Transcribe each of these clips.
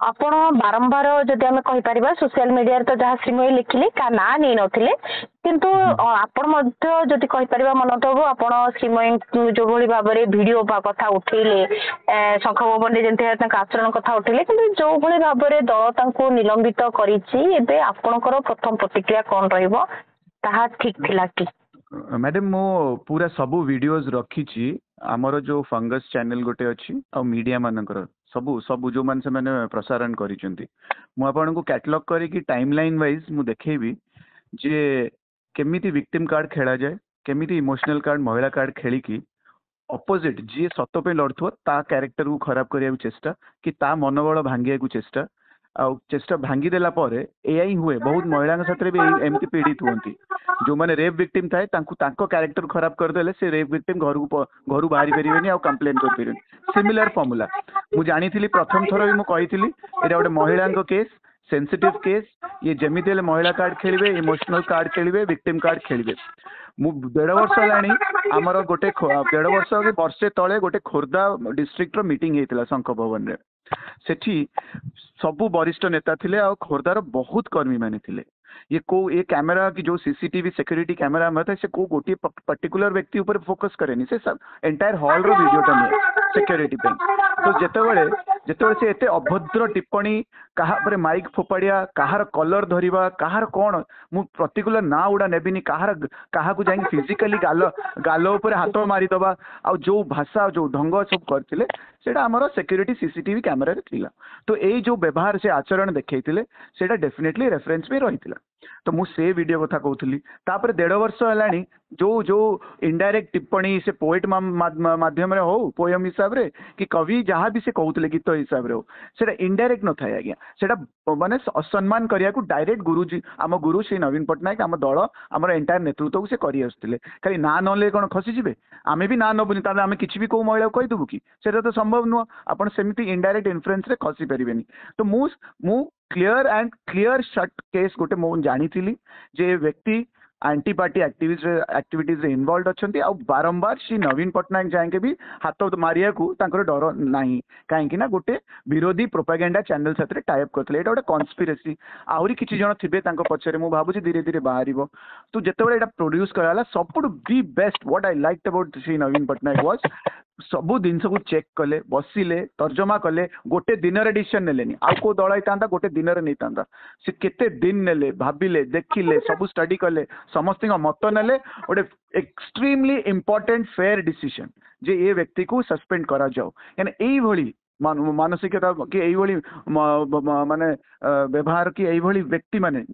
ଆପଣ ବାରମ୍ବାର ଯଦି ଆମେ କହିପାରିବା सोशल मीडिया तो जहाँ श्रीमयी लिखिले का ना नहीं नथिले किंतु आपण मध्य जदि कहिପାରିबा मनतबु आपण श्रीमयी जो भली भाबरे वीडियो कथा उठेले शंख भवन जेंते तांका आचरण कथा उठेले किंतु जो भली भाबरे दल तांको निलंबित करिछि एबे आपणकर प्रथम प्रतिक्रिया कोन रहइबो ताहा ठीक थिला कि मैडम मो पूरा सबू वीडियोस रखी आमर जो फंगस चैनल गोटे अच्छी आ मीडिया मानकर सबू सबू जो मान से मैंने प्रसारण करिसेंती मु आपन को कैटलॉग करी कि टाइमलाइन वाइज मु देखेबी जे केमिति विक्टिम कार्ड खेला जाए केमिति इमोशनल कार्ड महिला कार्ड खेली कि अपोजिट जी सत पे लड़थो ता कैरेक्टर को खराब करिया चेष्टा कि ता मनोबल भांगिया चेष्टा आ चेष्टा भांगी देला परे एआई हुए बहुत महिला साथ भी एमती पीड़ित होती जो मैंने रेप विक्टिम थाए तांको कैरेक्टर खराब करदेले से रेप विक्टिम घर बाहरी पारे कंप्लेन कर सिमिलर फॉर्मूला मु जानी प्रथम थर भी मुझे एटा गोटे महिला केस सेंसिटिव केस ये जमी महिला कार्ड खेलिए इमोशनल कार्ड खेलिए विक्टिम कार्ड खेलिए मु 1.5 वर्ष है आमर गोटे 1.5 वर्ष वर्षे तले गोटे खोर्धा डिस्ट्रिक्ट मीटिंग होता शंख भवन रे सेठी सबु वरिष्ठ नेता थिले आ खोर्धार बहुत कर्मी माने थिले ये कैमेरा की जो सीसीटीवी सिक्योरिटी कैमेरा में था से को गोटे पर्टिकुलर व्यक्ति ऊपर फोकस करेनी से सब एंटायर हॉल रो वीडियो टा सिक्योरिटी पे तो जेतेबेले से एते अभद्र टिप्पणी कहा पर माइक फोपाड़िया कहार कलर धरिबा कहार कोन मु पर्टिकुलर ना उडा नेबिनी कहा को जाई फिजिकली गालो ऊपर हाथ मारी दबा आ जो भाषा जो ढंग सब करथिले सेटा हमर सिक्योरिटी सीसीटीवी कैमेरा रे थिला तो एई जो व्यवहार से आचरण देखैथिले सेटा डेफिनेटली रेफरेंस में रहिथिला तो मु से वीडियो कथा कहूली तापर 1.5 वर्ष है जो जो इनडायरेक्ट टिप्पणी से पोएट माध्यम रे हो पोयम हिसाब रे कि कवि जहाँ भी से कहते गीत हिसाब रे हो सेटा इनडायरेक्ट न थाए आज्ञा सेटा माने असम्मान करिया को डायरेक्ट गुरुजी आम गुरु श्री नवीन पट्टनायक आम दल आम एंटायर नेतृत्व को से करी आसुतिले खाली ना नले कोन खसी जिवे आमे भी ना नबुनी ताले आमे किछि भी को महिला को कहि दबु कि सेटा तो संभव नुह आपण सेमिति इनडायरेक्ट इन्फ्लुएंस रे खसी परिबेनी तो मु क्लियर शट केस गोटे मु जानी जे व्यक्ति एंटी पार्टी एक्टिविटीज रे इन्वॉल्व अच्छंती आ बारंबार श्री नवीन पट्टनायक जाएंगे भी हाथ मारिया को तांकर डर नाही काहेकि ना गोटे विरोधी प्रोपेगेंडा चैनल साथ टाइप करथिले एटा गोटे कॉन्स्पिरेसी आहुरी किछि जण थिबे तांको पछरे मु भाबुची धीरे धीरे बाहरिबो तो जेतेबेले एटा प्रोड्यूस कराला सबटु बी best what I liked about Shri Naveen Patnaik was सबू जिनस को चेक कले बसिले तर्जमा कले गोटे दिन रे डिसीजन नेलेनी आ को दल होता गोटे दिन रे नहीं से केते दिन नेले भाबिले देखिले सब स्टडी कले समस्त मत नेले गोटे एक्सट्रीमली इम्पोर्टेंट फेयर डिसीजन जे ये व्यक्ति को सस्पेंड करा जाओ यानी यही भली मानसिकता कि यही माने व्यवहार कि यही व्यक्ति माने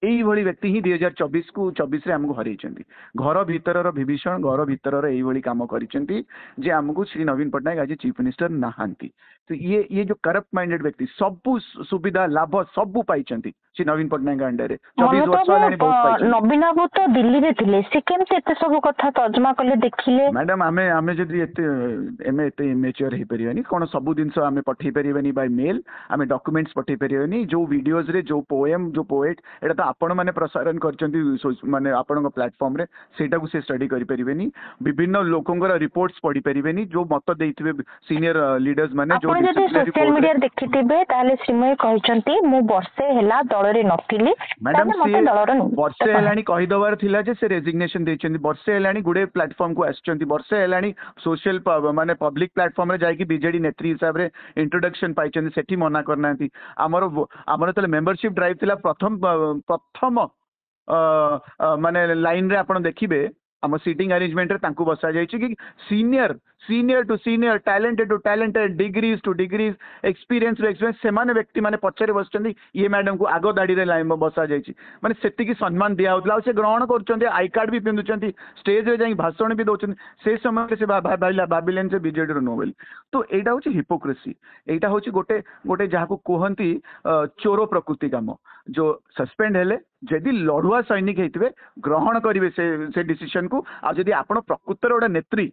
यही भली व्यक्ति ही 2024 को 24 रे हमको हरई घर भीतर विभीषण घर भीतर यही काम करिसेंती जे हमको श्री नवीन पट्टनायक आज चीफ मिनिस्टर नहांती तो ये जो करप्ट माइंडेड व्यक्ति सबु सुविधा लाभ सबु पाइचंती श्री नवीन पट्टनायक अंडर रे 24 वर्ष हेलानी बहुत पाइचंती नवीन बाबू तो दिल्ली रे थिले से केमते एते सब कथा तर्जमा कले देखिले मैडम आमे जदी एते इमेच्योर हे परिबनी कोन सबु दिनस आमे पठै परिबनी बाय मेल आमे डॉक्यूमेंट्स पठै परिबनी जो वीडियोस रे जो पोएम जो पोएट एटा तो आपण माने प्रसारण करचंती माने आपण प्लेटफॉर्म रे सेटा को से स्टडी करि परिबेनी विभिन्न लोकंगर रिपोर्ट्स पढि परिबेनी जो मत देइथिबे सीनियर लीडर्स माने जो सोशल मीडिया देखिथिबे ताले श्रीमय कहचंती मु वर्षे हेला दल रे नथिली मैडम वर्षे हेलानी कहि दवार थिला जे से रेजिग्नेशन देचंती वर्षे हेलानी गुडे प्लेटफॉर्म को आछंती वर्षे हेलानी सोशल माने पब्लिक प्लेटफॉर्म रे जाई कि बीजेडी नेत्री हिसाब रे इंट्रोडक्शन पाइचंती सेठी मना करनांती हमर तले मेंबरशिप ड्राइव थिला प्रथम माने लाइन रे आपण देखिबे आम सीटिंग अरेंजमेंट रे तांको बसा जाय कि senior to senior talented degrees to degrees experience to experience से माने व्यक्ति माने पछरे बसचंदी ये मैडम को आगो दाड़ी रे लाइन बसा जाय माने सेति की सम्मान दिया होतला से ग्रहण करचंदी आई कार्ड भी पिंदुचंदी स्टेज रे जाई भाषण भी दोचंदी से समय से भाबिलेन से बीजेडी रो नोबेल तो एटा होची हिपोक्रेसी एटा होची गोटे जहा को कहंती चोर प्रकृति काम जो सस्पेंड हेले जदि लड़ुआ सैनिक होते ग्रहण करेंगे से डिसीजन को आ जदि आप प्रकृतर गोटे नेत्री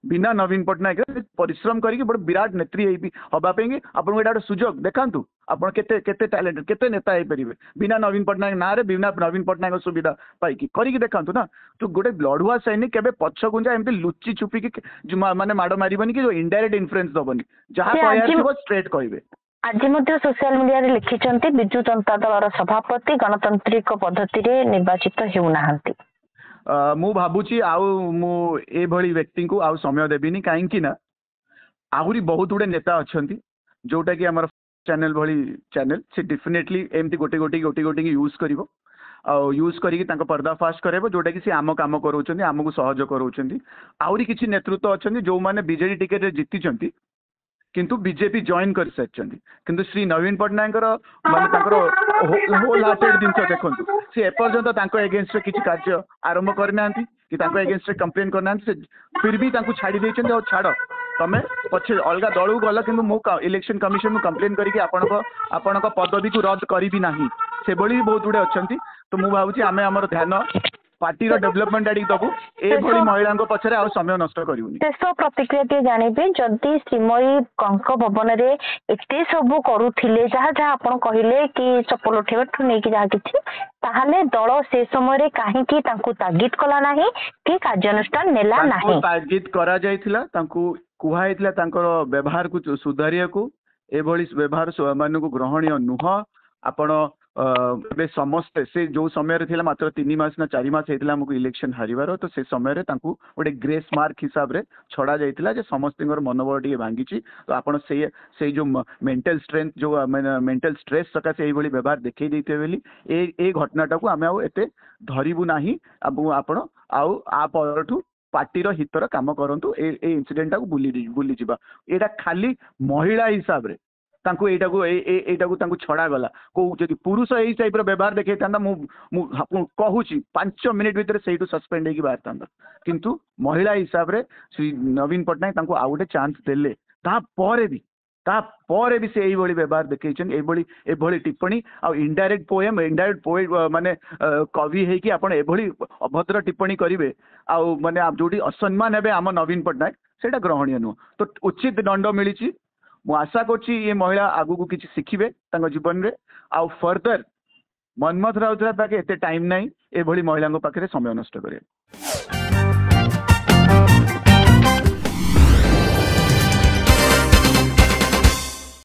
बिना नवीन पट्टनायक परिश्रम करके बड़े विराट नेत्री हवाई आपको गोटे सुजोग देखा आप केते टैलेंटेड केते नेता हो पारे बिना नवीन पट्टनायक ना रे बिना नवीन पट्टनायक सुविधा पाई करके देखा ना तो गोटे लड़ुआ सैनिक के पछ गुंजा एमती लुचि छुपिकी माने माड़ मारबनी कि जो इनडायरेक्ट इन्फ्लुएंस दबनी जहाँ कह स्ट्रेट कहे आज सोशल मीडिया रे लिखिछन्ति बिजु जनता दलर सभापति गणतांत्रिक पद्धति रे निर्वाचित हेउनाहंती। मु भाबुची आउ मु ए भली व्यक्ति को आउ समय देबिनी काहेकि ना आहुरी बहुत गुड़े नेता अच्छंती जोटा कि हमर चैनल भली चैनल से डेफिनेटली एमती गोटे गोटे गोटे गोटे यूज करिवो यूज करिक पर्दाफाश करेबो जोटा कि से आम काम करोचंती आमको सहज करोचंती। आहुरी किछि नेतृत्व अच्छंती जो माने बीजेडी टिकेट रे जीतिचंती किंतु बीजेपी जॉइन कर सारिचंती किंतु श्री नवीन पटनायक माने तांकर होल हार्टेड जिनस देखंतु से एपर्यंत तांको एगेंस्ट रे किछि कार्य आरंभ करनांती कि तांको एगेंस्ट रे कंप्लेन करनांती फिर भी तांको छाड़ी देचंती और छाड़ तमें पछे अलग दलू गल कि इलेक्शन कमिशन में कंप्लेन करके आपण पदवी को रद्द करी नाही से भली बहुत गुड़े अच्छा। तो मुझे भावुँ आम आम ध्यान पार्टी डेवलपमेंट आड़ी दबु ए महिला पछरे आ समय नष्ट करूनी। शेष प्रतिक्रिया टे जानिबे जदि श्रीमयी कंक भवन रे एते सब करूथिले जहाँ जहाँ आपण कहिले कि चप्पल उठेबाठू नै कि जहाँ किछि ताहाले दल से समय रे काहे कि तांकु तागिद कला नाही कि कार्यानुष्ठान नेला नाही। तागिद करा जायथिला तांकु कुहा हेतला तांकर व्यवहार को सुधारिया को एभली व्यवहार मान को ग्रहणीय नुह आपण समस्ते से जो समय रे मात्र 3 मास ना 4 मास हेतला हमको इलेक्शन हारिबार तो से समय रे तांकु गोटे ग्रेस मार्क हिसाब रे छड़ा जायतिला जे समस्तिंगर मनोबल टिके भांगीची तो आपण से जो मेंटल स्ट्रेंथ जो मेंटल स्ट्रेस सकासे एई भली व्यवहार देखै दैते बेली ए घटनाटा को आमे आउ एते धरिबु नाही आपण आउ आ परठू पार्टी हितर काम करंतु ए इंसिडेंट को बुली जिबा एटा खाली महिला हिसाब रे तांकु एटाकू तांकु छड़ा गला को जदि पुरुष एई टाइप रो व्यवहार देखे तांदा मु कहूची 5 मिनिट भीतर सेइटू सस्पेंड हेकी बाहर तांदा किंतु महिला हिसाब रे श्री नवीन पटनायक तांकु आ गोटे चांस देले ता परे भी से एई भली व्यवहार देखैछन एई भली टिप्पणी आ इनडायरेक्ट पोएट माने कवि है कि आपण एभली अभद्र टिप्पणी करिवे आ माने आप जोटी असम्मान हेबे आम नवीन पटनायक सेटा ग्रहणीय नु तो उचित दंड मिलिछि। मु आशा करछि ये महिला आगु को किछि शिखिबे तांको जीवन रे आ फर्दर मनमथ राउतराय पाके एते टाइम नाही एभली महिला पाखे समय नष्ट करे।